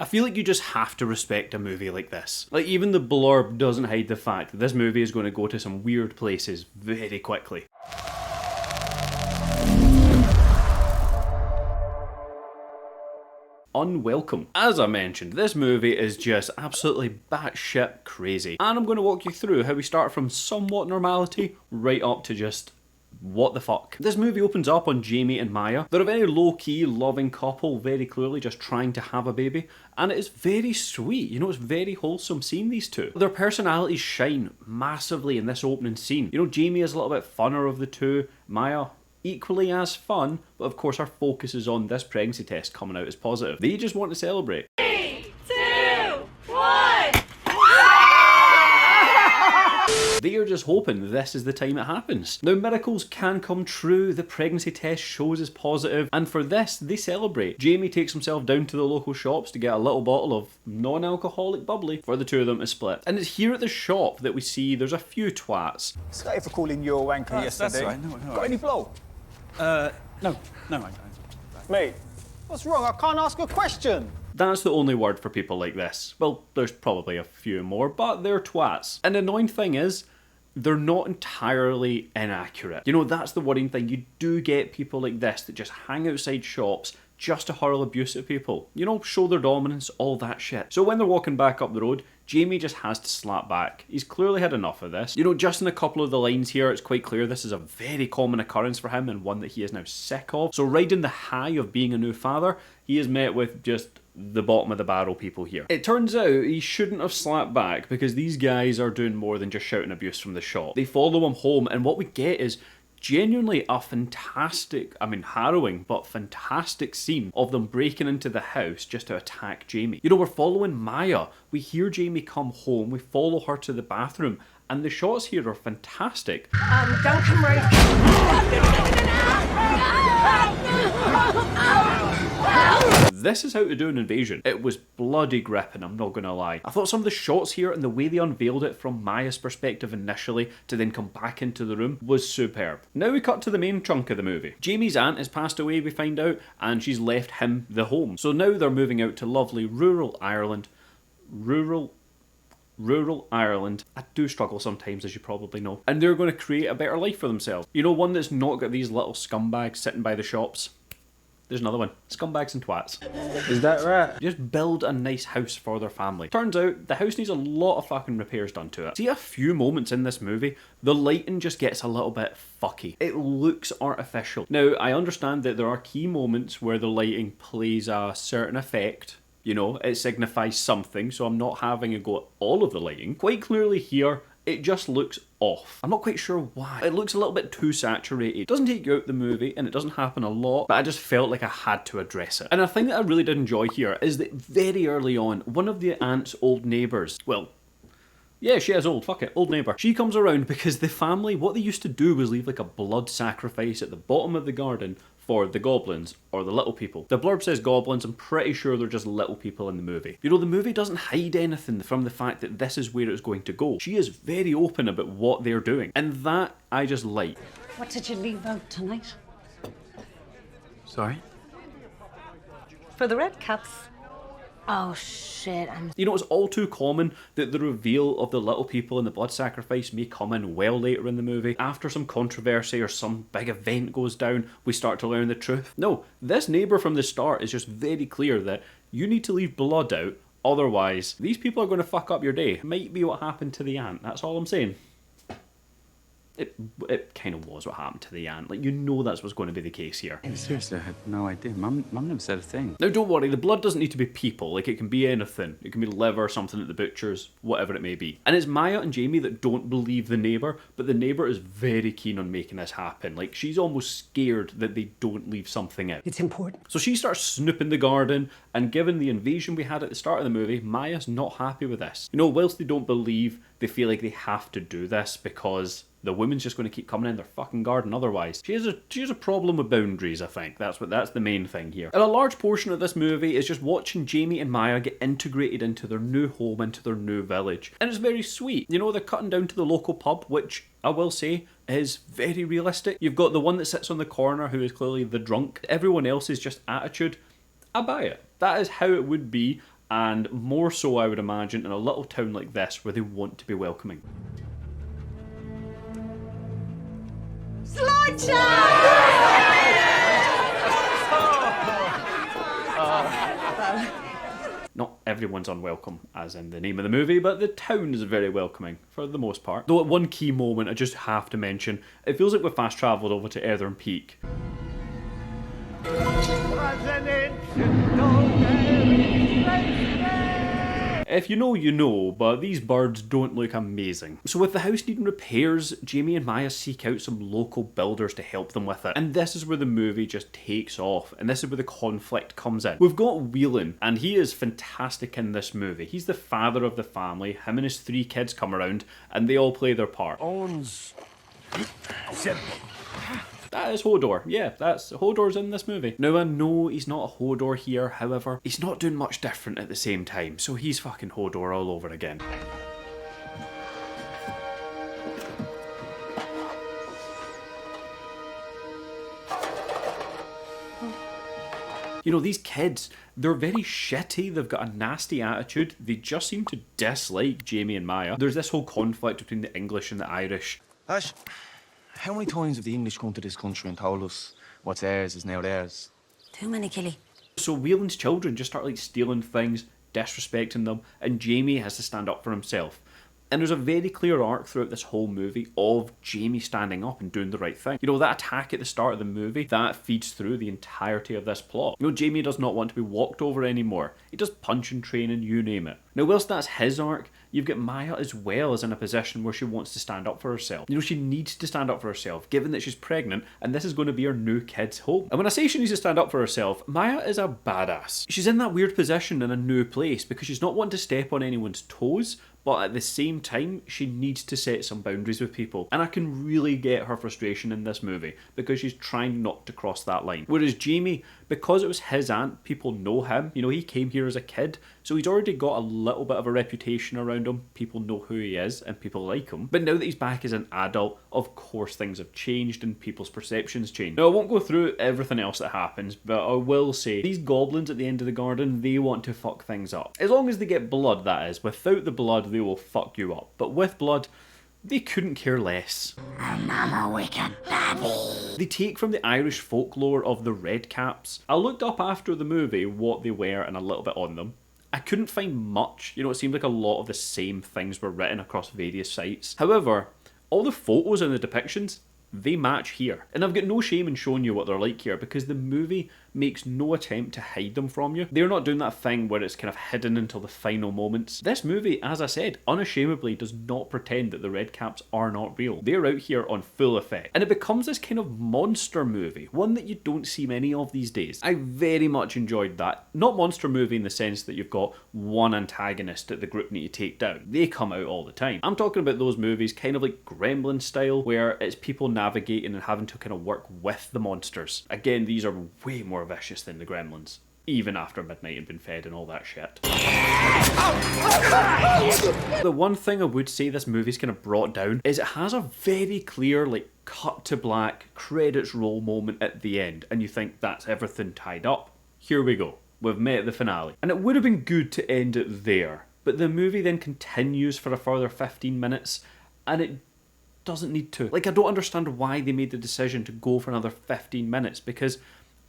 I feel like you just have to respect a movie like this. Like, even the blurb doesn't hide the fact that this movie is going to go to some weird places very quickly. Unwelcome. As I mentioned, this movie is just absolutely batshit crazy. And I'm going to walk you through how we start from somewhat normality right up to just what the fuck. This movie opens up on Jamie and Maya. They're a very low-key, loving couple, very clearly just trying to have a baby. And it is very sweet, you know, it's very wholesome seeing these two. Their personalities shine massively in this opening scene. You know, Jamie is a little bit funner of the two, Maya equally as fun, but of course our focus is on this pregnancy test coming out as positive. They just want to celebrate. 3, 2, 1! They are just hoping this is the time it happens. Now, miracles can come true, the pregnancy test shows as positive, and for this, they celebrate. Jamie takes himself down to the local shops to get a little bottle of non-alcoholic bubbly for the two of them to split. And it's here at the shop that we see there's a few twats. Sorry for calling you a wanker yesterday. That's right, no. Got any blow? No, I don't. Mate, what's wrong? I can't ask a question. That's the only word for people like this. Well, there's probably a few more, but they're twats. And the annoying thing is, they're not entirely inaccurate. You know, that's the worrying thing. You do get people like this that just hang outside shops just to hurl abuse at people. You know, show their dominance, all that shit. So when they're walking back up the road, Jamie just has to slap back. He's clearly had enough of this. You know, just in a couple of the lines here, it's quite clear this is a very common occurrence for him and one that he is now sick of. So riding the high of being a new father, he is met with just the bottom of the barrel people here. It turns out he shouldn't have slapped back because these guys are doing more than just shouting abuse from the shop. They follow him home and what we get is genuinely a fantastic, harrowing, but fantastic scene of them breaking into the house just to attack Jamie. You know, we're following Maya. We hear Jamie come home, we follow her to the bathroom, and the shots here are fantastic. Don't come right. This is how to do an invasion. It was bloody gripping, I'm not gonna lie. I thought some of the shots here and the way they unveiled it from Maya's perspective initially to then come back into the room was superb. Now we cut to the main chunk of the movie. Jamie's aunt has passed away, we find out, and she's left him the home. So now they're moving out to lovely rural Ireland. Rural Ireland. I do struggle sometimes, as you probably know. And they're going to create a better life for themselves. You know, one that's not got these little scumbags sitting by the shops. There's another one. Scumbags and twats. Is that right? Just build a nice house for their family. Turns out, the house needs a lot of fucking repairs done to it. See, a few moments in this movie, the lighting just gets a little bit fucky. It looks artificial. Now, I understand that there are key moments where the lighting plays a certain effect. You know, it signifies something, so I'm not having a go at all of the lighting. Quite clearly here, it just looks off. I'm not quite sure why. It looks a little bit too saturated. It doesn't take you out the movie, and it doesn't happen a lot, but I just felt like I had to address it. And a thing that I really did enjoy here is that very early on, one of the aunt's old neighbours, well, yeah, she is old, fuck it, old neighbour. She comes around because the family, what they used to do was leave like a blood sacrifice at the bottom of the garden for the goblins, or the little people. The blurb says goblins, I'm pretty sure they're just little people in the movie. You know, the movie doesn't hide anything from the fact that this is where it's going to go. She is very open about what they're doing, and that I just like. What did you leave out tonight? Sorry? For the Redcaps. Oh shit, You know, it's all too common that the reveal of the little people in the blood sacrifice may come in well later in the movie. After some controversy or some big event goes down, we start to learn the truth. No, this neighbour from the start is just very clear that you need to leave blood out, otherwise these people are going to fuck up your day. It might be what happened to the aunt, that's all I'm saying. It kind of was what happened to the aunt. Like, you know that's what's going to be the case here. Seriously, I had no idea. Mum never said a thing. Now, don't worry, the blood doesn't need to be people. Like, it can be anything. It can be liver, something at the butcher's, whatever it may be. And it's Maya and Jamie that don't believe the neighbour, but the neighbour is very keen on making this happen. Like, she's almost scared that they don't leave something out. It's important. So she starts snooping the garden, and given the invasion we had at the start of the movie, Maya's not happy with this. You know, whilst they don't believe, they feel like they have to do this because the woman's just going to keep coming in their fucking garden otherwise. She has a problem with boundaries, I think. That's the main thing here. And a large portion of this movie is just watching Jamie and Maya get integrated into their new home, into their new village. And it's very sweet. You know, they're cutting down to the local pub, which I will say is very realistic. You've got the one that sits on the corner who is clearly the drunk. Everyone else is just attitude. I buy it. That is how it would be and more so, I would imagine, in a little town like this where they want to be welcoming. Not everyone's unwelcome, as in the name of the movie, but the town is very welcoming, for the most part. Though at one key moment, I just have to mention, it feels like we've fast travelled over to Earthern Peak. If you know, you know, but these birds don't look amazing. So with the house needing repairs, Jamie and Maya seek out some local builders to help them with it. And this is where the movie just takes off, and this is where the conflict comes in. We've got Whelan, and he is fantastic in this movie. He's the father of the family. Him and his 3 kids come around, and they all play their part. That is Hodor. Yeah, Hodor's in this movie. Now, I know he's not a Hodor here, however, he's not doing much different at the same time, so he's fucking Hodor all over again. You know, these kids, they're very shitty, they've got a nasty attitude, they just seem to dislike Jamie and Maya. There's this whole conflict between the English and the Irish. Ash, how many times have the English come to this country and told us what's ours is now theirs? Too many, Killy. So Whelan's children just start like stealing things, disrespecting them, and Jamie has to stand up for himself. And there's a very clear arc throughout this whole movie of Jamie standing up and doing the right thing. You know, that attack at the start of the movie, that feeds through the entirety of this plot. You know, Jamie does not want to be walked over anymore. He does punch and train and you name it. Now, whilst that's his arc, you've got Maya as well as in a position where she wants to stand up for herself. You know, she needs to stand up for herself, given that she's pregnant, and this is going to be her new kid's home. And when I say she needs to stand up for herself, Maya is a badass. She's in that weird position in a new place because she's not wanting to step on anyone's toes, but at the same time, she needs to set some boundaries with people. And I can really get her frustration in this movie because she's trying not to cross that line. Whereas Jamie, because it was his aunt, people know him. You know, he came here as a kid, so he's already got a little bit of a reputation around him. People know who he is and people like him. But now that he's back as an adult, of course things have changed and people's perceptions change. Now, I won't go through everything else that happens, but I will say these goblins at the end of the garden, they want to fuck things up. As long as they get blood, that is. Without the blood, they will fuck you up. But with blood, they couldn't care less. I'm a wicked baby. They take from the Irish folklore of the Redcaps. I looked up after the movie what they were and a little bit on them. I couldn't find much. You know, it seemed like a lot of the same things were written across various sites. However, all the photos and the depictions, they match here. And I've got no shame in showing you what they're like here because the movie makes no attempt to hide them from you. They're not doing that thing where it's kind of hidden until the final moments. This movie, as I said, unashamedly does not pretend that the Redcaps are not real. They're out here on full effect. And it becomes this kind of monster movie, one that you don't see many of these days. I very much enjoyed that. Not monster movie in the sense that you've got one antagonist that the group need to take down. They come out all the time. I'm talking about those movies kind of like Gremlin style, where it's people navigating and having to kind of work with the monsters. Again, these are way more vicious than the Gremlins, even after midnight had been fed and all that shit. The one thing I would say this movie's kind of brought down is it has a very clear, like, cut to black, credits roll moment at the end, and you think that's everything tied up. Here we go. We've met the finale. And it would have been good to end it there, but the movie then continues for a further 15 minutes, and it doesn't need to. Like, I don't understand why they made the decision to go for another 15 minutes, because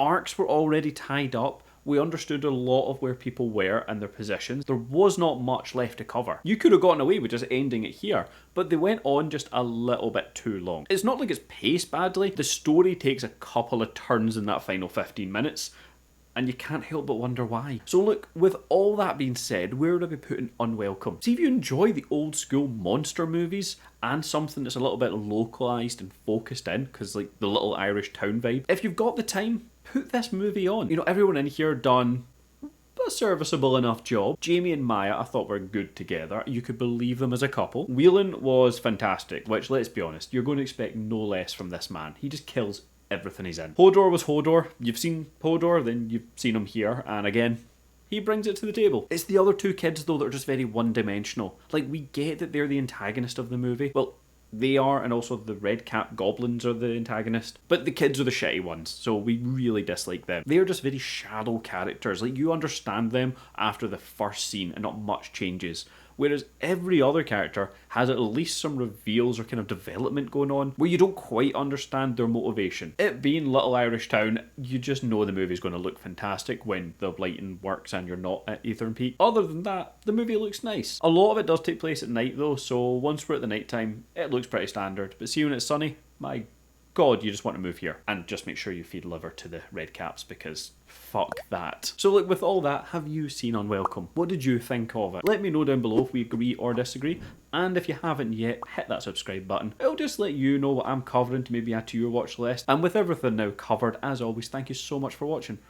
arcs were already tied up. We understood a lot of where people were and their positions. There was not much left to cover. You could have gotten away with just ending it here, but they went on just a little bit too long. It's not like it's paced badly. The story takes a couple of turns in that final 15 minutes, and you can't help but wonder why. So look, with all that being said, where would I be putting Unwelcome? See, if you enjoy the old school monster movies and something that's a little bit localised and focused in, because like the little Irish town vibe, if you've got the time, put this movie on. You know, everyone in here done a serviceable enough job. Jamie and Maya, I thought, were good together. You could believe them as a couple. Whelan was fantastic, which, let's be honest, you're going to expect no less from this man. He just kills everything he's in. Hodor was Hodor. You've seen Hodor, then you've seen him here, and again, he brings it to the table. It's the other two kids, though, that are just very one-dimensional. Like, we get that they're the antagonist of the movie. Well, They are, and also the Redcap goblins are the antagonist. But the kids are the shitty ones, so we really dislike them. They are just very shallow characters. Like, you understand them after the first scene and not much changes. Whereas every other character has at least some reveals or kind of development going on where you don't quite understand their motivation. It being Little Irish Town, you just know the movie's going to look fantastic when the lighting works and you're not at Eithorn Peak. Other than that, the movie looks nice. A lot of it does take place at night though, so once we're at the night time, it looks pretty standard. But see when it's sunny, my God, you just want to move here. And just make sure you feed liver to the Redcaps because fuck that. So like with all that, have you seen Unwelcome? What did you think of it? Let me know down below if we agree or disagree. And if you haven't yet, hit that subscribe button. It'll just let you know what I'm covering to maybe add to your watch list. And with everything now covered, as always, thank you so much for watching.